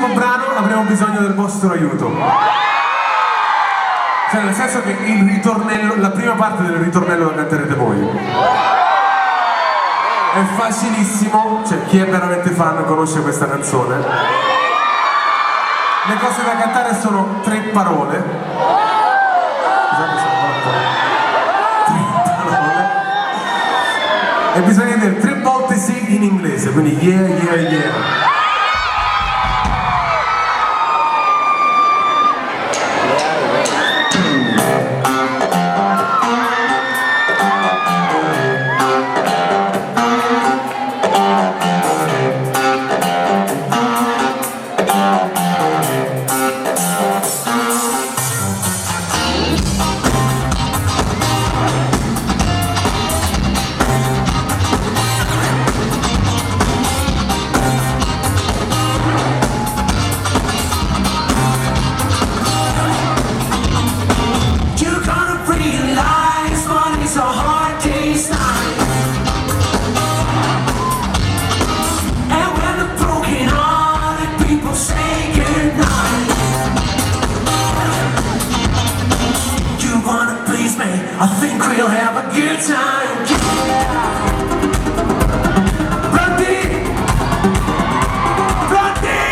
prossimo brano avremo bisogno del vostro aiuto. Cioè, nel senso che il ritornello, la prima parte del ritornello la canterete voi. È facilissimo, cioè chi è veramente fan conosce questa canzone. Le cose da cantare sono 3 parole. Scusate, sono 3 parole. E bisogna dire 3 volte sì in inglese, quindi yeah, yeah, yeah. I think we'll have a good time. Blondie! Blondie!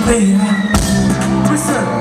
Hey, questa